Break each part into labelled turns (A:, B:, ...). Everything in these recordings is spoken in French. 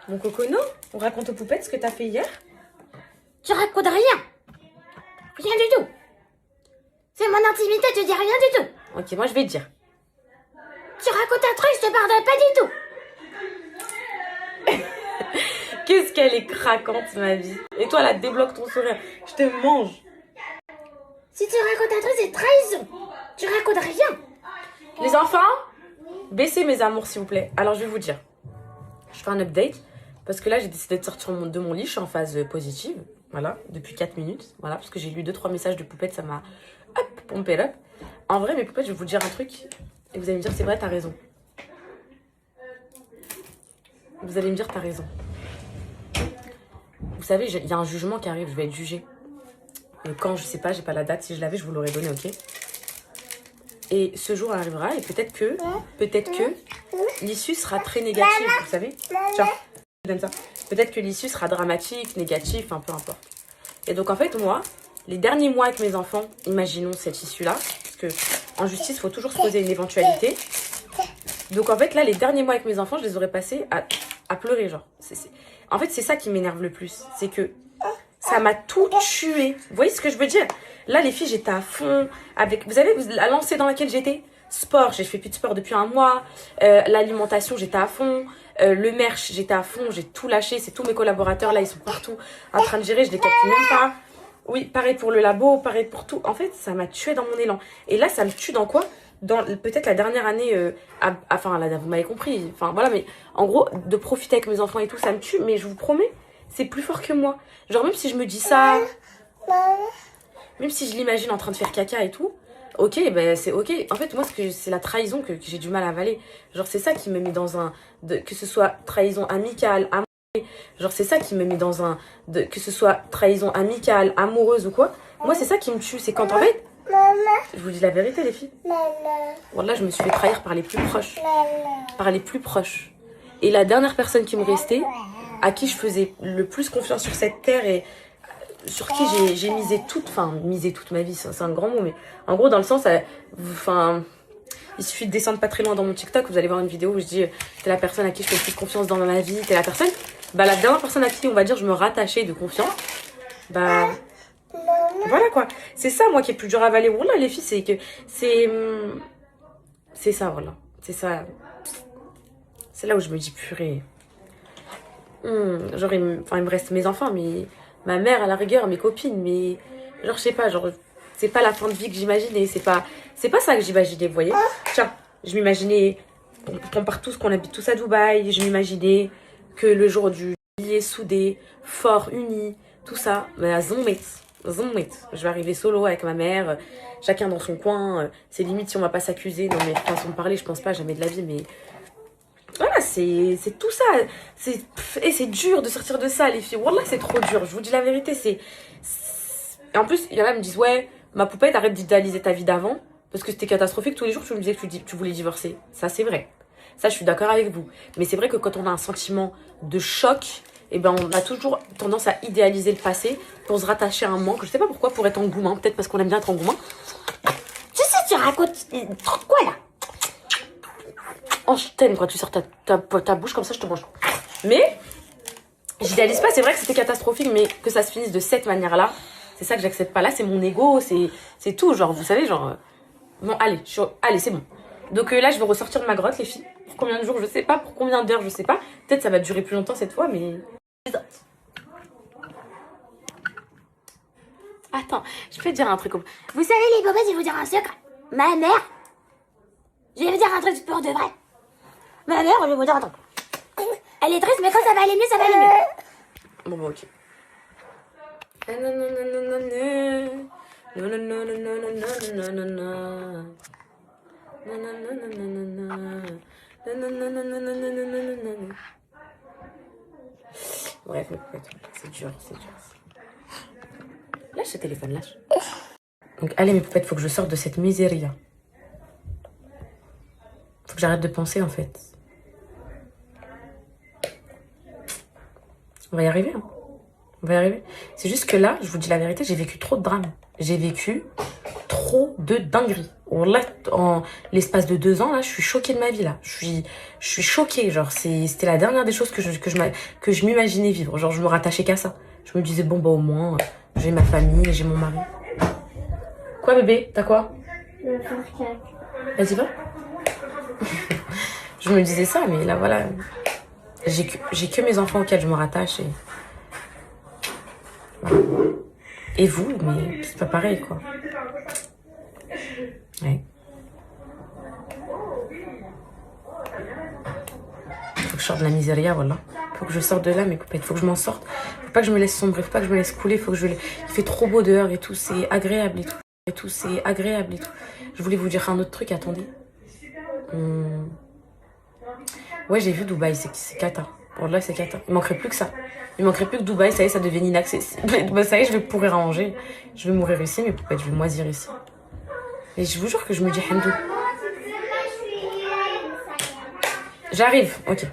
A: Mon cocono, on raconte aux poupettes ce que t'as fait hier?
B: Tu racontes rien. Rien du tout. C'est mon intimité, tu dis rien du tout.
A: Ok, moi je vais te dire.
B: Tu racontes un truc, je te pardonne pas du tout.
A: Qu'est-ce qu'elle est craquante, ma vie. Et toi, là, débloque ton sourire. Je te mange.
B: Si tu racontes un truc, c'est trahison. Tu racontes rien.
A: Les enfants, baissez mes amours, s'il vous plaît. Alors, je vais vous dire. Je fais un update. Parce que là, j'ai décidé de sortir de mon lit. Je suis en phase positive. Voilà, depuis 4 minutes. Voilà, parce que j'ai lu 2-3 messages de poupettes. Ça m'a, hop, pompé up. En vrai, mes poupettes, je vais vous dire un truc. Et vous allez me dire, c'est vrai, t'as raison. Vous allez me dire, t'as raison. Vous savez, il y a un jugement qui arrive, je vais être jugée. Quand, je sais pas, j'ai pas la date. Si je l'avais, je vous l'aurais donné, ok? Et ce jour arrivera et peut-être que l'issue sera très négative, vous savez? Tiens, je donne ça. Peut-être que l'issue sera dramatique, négative, enfin, peu importe. Et donc, en fait, moi, les derniers mois avec mes enfants, imaginons cette issue-là, parce que en justice, il faut toujours se poser une éventualité. Donc, en fait, là, les derniers mois avec mes enfants, je les aurais passés à pleurer, genre. En fait, c'est ça qui m'énerve le plus. C'est que ça m'a tout tué. Vous voyez ce que je veux dire? Là, les filles, j'étais à fond. Vous savez, la lancée dans laquelle j'étais? Sport, j'ai fait plus de sport depuis un mois. L'alimentation, j'étais à fond. Le merch, j'étais à fond. J'ai tout lâché. C'est tous mes collaborateurs, là, ils sont partout en train de gérer. Je les calcule même pas. Oui, pareil pour le labo, pareil pour tout. En fait, ça m'a tué dans mon élan. Et là, ça me tue dans quoi? Dans peut-être la dernière année, enfin, là, vous m'avez compris. Enfin, voilà, mais en gros, de profiter avec mes enfants et tout, ça me tue. Mais je vous promets, c'est plus fort que moi. Genre, même si je me dis ça, même si je l'imagine en train de faire caca et tout, ok, ben c'est ok. En fait, moi, c'est la trahison que j'ai du mal à avaler. Genre, c'est ça qui me met dans un... que ce soit trahison amicale, amoureuse. Genre, c'est ça qui me met dans un... que ce soit trahison amicale, amoureuse ou quoi. Moi, c'est ça qui me tue. C'est quand, en fait... Je vous dis la vérité, les filles. Voilà, je me suis fait trahir par les plus proches. Par les plus proches. Et la dernière personne qui me restait, à qui je faisais le plus confiance sur cette terre et sur qui j'ai misé toute ma vie, c'est un grand mot, mais en gros, dans le sens, il suffit de descendre pas très loin dans mon TikTok, vous allez voir une vidéo où je dis, t'es la personne à qui je fais le plus confiance dans ma vie, t'es la personne, la dernière personne à qui, on va dire, je me rattachais de confiance, voilà quoi. C'est ça, moi, qui est plus dur à avaler. Voilà, les filles, c'est que... C'est ça, voilà. C'est ça. C'est là où je me dis, purée. Genre, il me reste mes enfants, mais... Ma mère, à la rigueur, mes copines, mais... Genre, je sais pas, genre... C'est pas la fin de vie que j'imaginais. C'est pas ça que j'imaginais, vous voyez. Tiens, je m'imaginais qu'on part tous, qu'on habite tous à Dubaï. Je m'imaginais que le jour du billet soudé, fort, uni, tout ça. Mais à Zommet. Je vais arriver solo avec ma mère, chacun dans son coin. C'est limite si on va pas s'accuser. Non, mais façon de parler, je pense pas, jamais de la vie, mais... Voilà, c'est tout ça. Et c'est dur de sortir de ça, les filles. Wallah, c'est trop dur. Je vous dis la vérité, Et en plus, il y en a qui me disent, ouais, ma poupette, arrête d'idéaliser ta vie d'avant. Parce que c'était catastrophique. Tous les jours, tu me disais que tu voulais divorcer. Ça, c'est vrai. Ça, je suis d'accord avec vous. Mais c'est vrai que quand on a un sentiment de choc, eh ben, on a toujours tendance à idéaliser le passé pour se rattacher à un manque. Je sais pas pourquoi, pour être engouement. Peut-être parce qu'on aime bien être engouement.
B: Tu sais, tu racontes quoi là?
A: Oh, je t'aime quand tu sors ta bouche comme ça, je te mange. Mais, j'idéalise pas, c'est vrai que c'était catastrophique, mais que ça se finisse de cette manière-là, c'est ça que j'accepte pas. Là, c'est mon ego, c'est tout, genre, vous savez, genre... Bon, allez, c'est bon. Donc là, je vais ressortir de ma grotte, les filles. Pour combien de jours, je sais pas. Pour combien d'heures, je sais pas. Peut-être ça va durer plus longtemps cette fois, mais... Attends, je peux te dire un truc.
B: Vous savez, les bobés, je vais vous dire un secret. Ma mère, je vais vous dire un truc pour de vrai. Ma mère, je vais vous dire un truc. Elle est triste, mais quand ça va aller mieux, ça va aller mieux.
A: Bon, ok. Bref, c'est dur. Lâche ce téléphone, lâche. Donc, allez, mes poupettes, faut que je sorte de cette miséria. Faut que j'arrête de penser, en fait. On va y arriver, hein. On va y arriver. C'est juste que là, je vous dis la vérité, j'ai vécu trop de drames. J'ai vécu trop trop de dingueries. Là, en l'espace de 2 ans, là, je suis choquée de ma vie, là. Je suis choquée, genre, c'était la dernière des choses que je m'imaginais vivre. Genre, je me rattachais qu'à ça. Je me disais, bon, bah, au moins, j'ai ma famille, j'ai mon mari. Quoi, bébé? T'as quoi?
B: Je vais faire caca.
A: Vas-y, va. Je me disais ça, mais là, voilà. J'ai que mes enfants auxquels je me rattache et... Voilà. Et vous, mais c'est pas pareil, quoi. Ouais. Faut que je sorte de la miséria, voilà. Faut que je sorte de là, mes poupettes. Faut que je m'en sorte. Faut pas que je me laisse sombrer. Faut pas que je me laisse couler. Faut que il fait trop beau dehors et tout. C'est agréable et tout. C'est agréable et tout. Je voulais vous dire un autre truc, attendez. Ouais, j'ai vu Dubaï, c'est cata. Wallah, c'est cata. Il manquerait plus que ça. Il manquerait plus que Dubaï, ça y est, ça devient inaccessible. Bah, ça y est, je vais pourrir à manger. Je vais mourir ici, mes poupettes, je vais moisir ici. Et je vous jure que je me dis Hamdou. J'arrive, ok.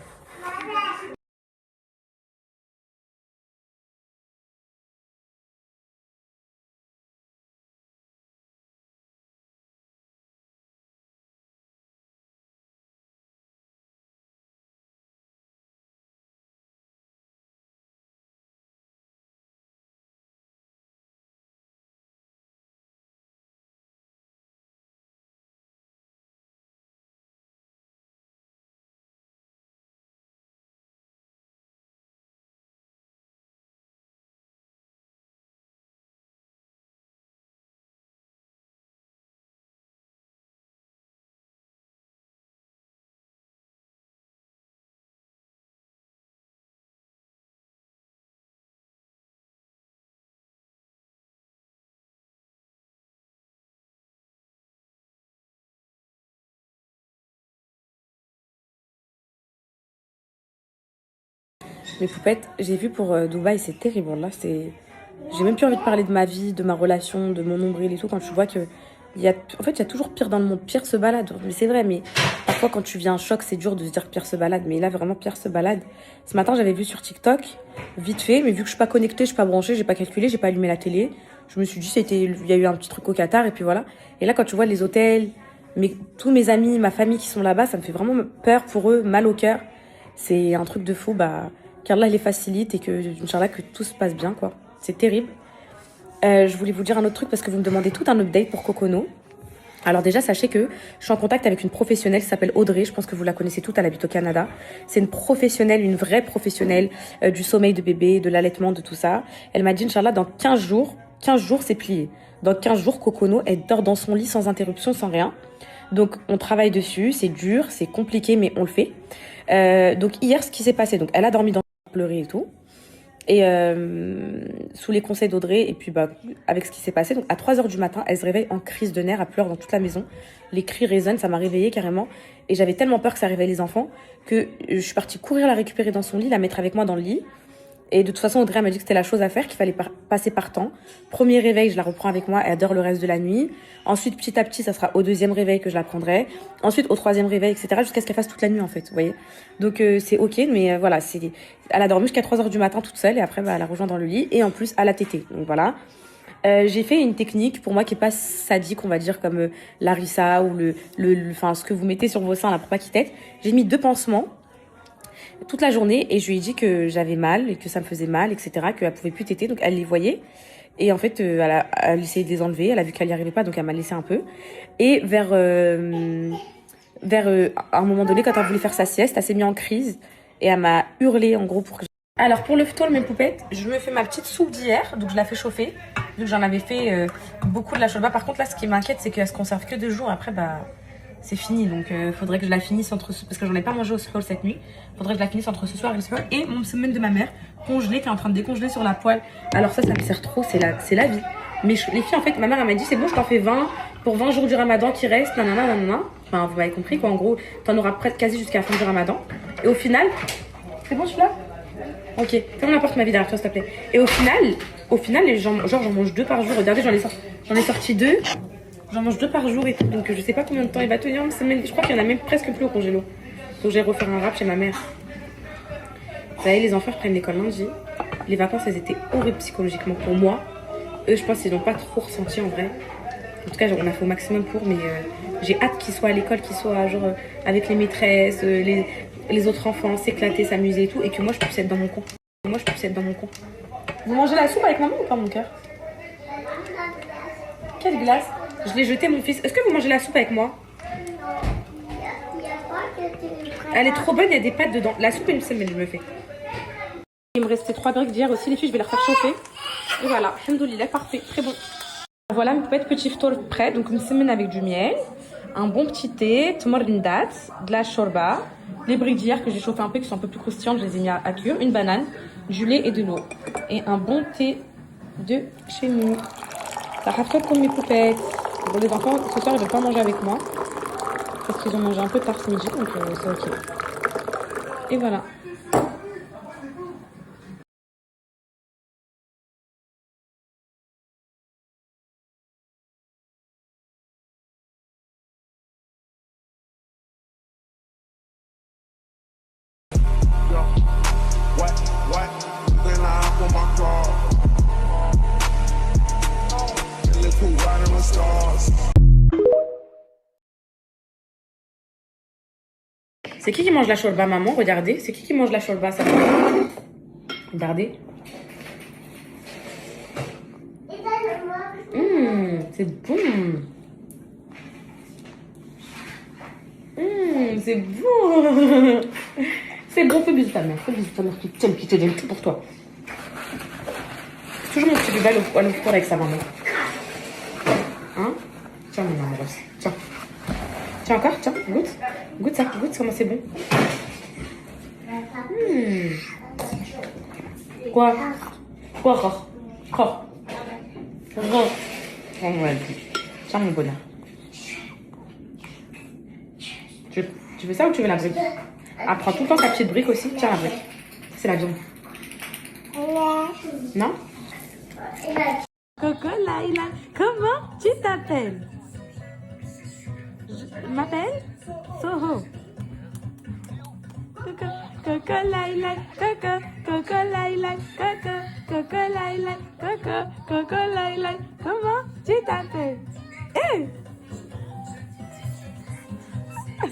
A: Mes poupettes, j'ai vu pour Dubaï, c'est terrible. Là, j'ai même plus envie de parler de ma vie, de ma relation, de mon nombril et tout. Quand tu vois que il y a toujours pire dans le monde. Pire se balade. Mais c'est vrai, mais parfois quand tu viens en choc, c'est dur de se dire pire se balade. Mais là, vraiment, pire se balade. Ce matin, j'avais vu sur TikTok, vite fait, mais vu que je suis pas connectée, je suis pas branchée, j'ai pas calculé, j'ai pas allumé la télé. Je me suis dit, il y a eu un petit truc au Qatar et puis voilà. Et là, quand tu vois les hôtels, tous mes amis, ma famille qui sont là-bas, ça me fait vraiment peur pour eux, mal au cœur. C'est un truc de fou, bah, qu'Allah les facilite et que, Inch'Allah, que tout se passe bien, quoi. C'est terrible. Je voulais vous dire un autre truc parce que vous me demandez tout un update pour Cocono. Alors déjà, sachez que je suis en contact avec une professionnelle qui s'appelle Audrey. Je pense que vous la connaissez toute, elle habite au Canada. C'est une professionnelle, une vraie professionnelle du sommeil de bébé, de l'allaitement, de tout ça. Elle m'a dit, Inch'Allah, dans 15 jours, c'est plié. Dans 15 jours, Cocono, elle dort dans son lit sans interruption, sans rien. Donc, on travaille dessus. C'est dur, c'est compliqué, mais on le fait. Donc, hier, ce qui s'est passé, donc elle a dormi dans pleurer et tout. Et sous les conseils d'Audrey, et puis bah, avec ce qui s'est passé, donc à 3h du matin, elle se réveille en crise de nerfs, elle pleure dans toute la maison. Les cris résonnent, ça m'a réveillée carrément. Et j'avais tellement peur que ça réveille les enfants que je suis partie courir la récupérer dans son lit, la mettre avec moi dans le lit. Et de toute façon, Audrey m'a dit que c'était la chose à faire, qu'il fallait passer par temps. Premier réveil, je la reprends avec moi, elle dort le reste de la nuit. Ensuite, petit à petit, ça sera au 2e réveil que je la prendrai. Ensuite, au 3e réveil, etc. Jusqu'à ce qu'elle fasse toute la nuit, en fait, vous voyez. Donc, c'est ok, mais voilà, elle a dormi jusqu'à 3h du matin toute seule et après, bah, elle a rejoint dans le lit. Et en plus, à la tétée. Donc, voilà. J'ai fait une technique, pour moi, qui est pas sadique, on va dire, comme l'harissa ou enfin, ce que vous mettez sur vos seins, là, pour pas qu'ils tètent. J'ai mis 2 pansements toute la journée et je lui ai dit que j'avais mal et que ça me faisait mal, etc., qu'elle pouvait plus téter, donc elle les voyait. Et en fait, elle a essayé de les enlever, elle a vu qu'elle n'y arrivait pas, donc elle m'a laissé un peu. Et vers un moment donné, quand elle voulait faire sa sieste, elle s'est mise en crise et elle m'a hurlé, en gros, pour que Alors, pour le phtol, mes poupettes, je me fais ma petite soupe d'hier, donc je la fais chauffer. Donc j'en avais fait beaucoup de la cholba. Par contre, là, ce qui m'inquiète, c'est qu'elle se conserve que 2 jours. Après, bah, c'est fini. Donc, faudrait que je la finisse parce que j'en ai pas mangé au sol cette nuit. Faudrait que je la finisse entre ce soir et le soir. Et mon semaine de ma mère, congelée, qui est en train de décongeler sur la poêle. Alors ça me sert trop, c'est la vie. Mais les filles, en fait, ma mère, elle m'a dit, c'est bon, je t'en fais 20 pour 20 jours du ramadan qui restent, nanana, nanana. Enfin, vous m'avez compris, quoi. En gros, t'en auras presque quasi jusqu'à la fin du ramadan. Et au final, c'est bon, celui-là? Ok, ferme la porte, ma vie, derrière toi, s'il te plaît. Et au final, j'en mange 2 par jour. Regardez, j'en ai sorti 2. J'en mange 2 par jour et tout. Donc, je sais pas combien de temps il va tenir. Je crois qu'il y en a même presque plus au congélo. Donc, j'ai refaire un rap chez ma mère. Vous savez, les enfants reprennent l'école lundi. Les vacances, elles étaient horribles psychologiquement pour moi. Eux, je pense qu'ils n'ont pas trop ressenti en vrai. En tout cas, on a fait au maximum pour, mais j'ai hâte qu'il soit à l'école, qu'il soit genre avec les maîtresses, les autres enfants, s'éclater, s'amuser et tout, et que moi je puisse être dans mon coin. Vous mangez la soupe avec maman ou pas, mon cœur? Quelle glace? Je l'ai jetée, mon fils. Est-ce que vous mangez la soupe avec moi? Elle est trop bonne, il y a des pâtes dedans. La soupe, une semaine, je me fais. Il me restait 3 briques d'hier aussi, les filles, je vais les refaire chauffer. Et voilà, alhamdoulilah, parfait, très bon. Voilà, mes poupettes, petit ftour prêt. Donc, une semaine avec du miel, un bon petit thé, tmorrindat, de la shorba, les briques d'hier que j'ai chauffé un peu, qui sont un peu plus croustillantes, je les ai mis à cuire, une banane, du lait et de l'eau. Et un bon thé de chez nous. Ça rafraîchit comme mes poupettes. Bon, les enfants, ce soir, ils ne veulent pas manger avec moi. Parce qu'ils ont mangé un peu tard ce midi, donc c'est ok. Et voilà. C'est qui mange la shorba, maman? Regardez. C'est qui mange la shorba, ça? Regardez. C'est bon. C'est bon. C'est bon, fais bisous ta mère. Fais bisous ta mère qui t'aime, qui te donne tout pour toi. C'est toujours mon petit bébé à l'ouvrir avec sa maman. Hein? Tiens, mon maman, tiens. Tiens encore, tiens, goûte. Goûte ça, goûte comment c'est bon. Quoi? Tiens mon bonheur. Tu veux ça ou tu veux la brique? Ah, prends tout le temps ta petite brique aussi. Tiens la brique. C'est la viande. Non? Coco Laila, comment tu t'appelles? Je m'appelle Soho. Coco Laila, Coco Laila, Coco Laila, Coco Laila, comment tu t'appelles?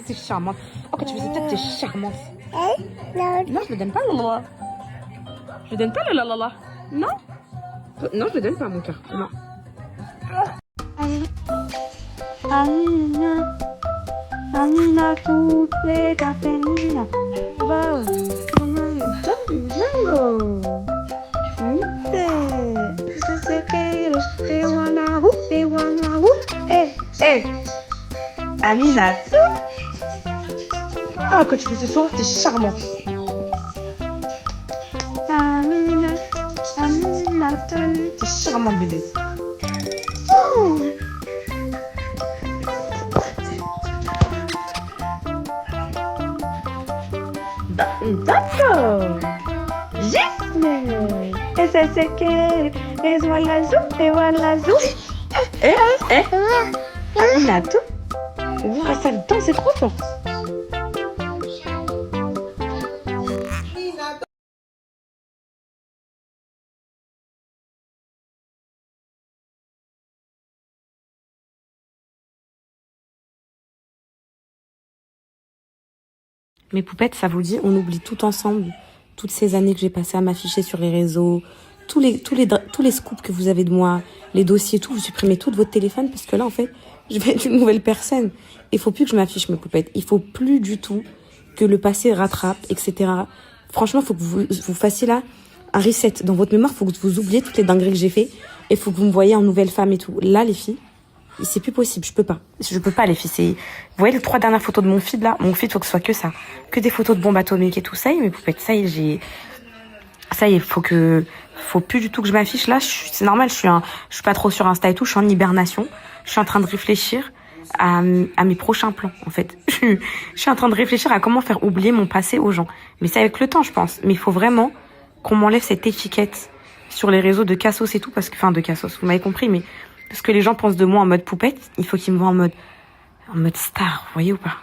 A: C'est charmant. Oh, quand tu faisais peut-être, t'es charmante. Non, je le donne pas, là. Je le donne pas, là. Non? Non, je le donne pas, mon cœur. Non. Amina, toutes les caféines. Amina, ah, quand tu fais ce soir, t'es charmante. Amina, t'es charmante, bébé. Oh. D'accord. Gisèle. Et c'est que et voilà zou, et voilà zou. On a tout. Ouah, ça danse, c'est trop fort. Mes poupettes, ça vous dit, on oublie tout ensemble, toutes ces années que j'ai passées à m'afficher sur les réseaux, tous les scoops que vous avez de moi, les dossiers, tout, vous supprimez tout de votre téléphone parce que là, en fait, je vais être une nouvelle personne. Il faut plus que je m'affiche, mes poupettes. Il faut plus du tout que le passé rattrape, etc. Franchement, il faut que vous fassiez là un reset dans votre mémoire. Il faut que vous oubliez toutes les dingueries que j'ai fait et il faut que vous me voyez en nouvelle femme et tout. Là, les filles, c'est plus possible, je peux pas les filles. Vous voyez les 3 dernières photos de mon feed là? Mon feed, faut que ce soit que ça, que des photos de bombes atomiques et tout. Ça y est, mes poupettes, ça y est, faut plus du tout que je m'affiche là. C'est normal, je suis pas trop sur Insta et tout, je suis en hibernation. Je suis en train de réfléchir à mes prochains plans en fait. Je suis en train de réfléchir à comment faire oublier mon passé aux gens. Mais c'est avec le temps, je pense. Mais il faut vraiment qu'on m'enlève cette étiquette sur les réseaux de cassos et tout, parce que, enfin, de cassos, vous m'avez compris, mais ce que les gens pensent de moi en mode poupette, il faut qu'ils me voient en mode star, vous voyez ou pas?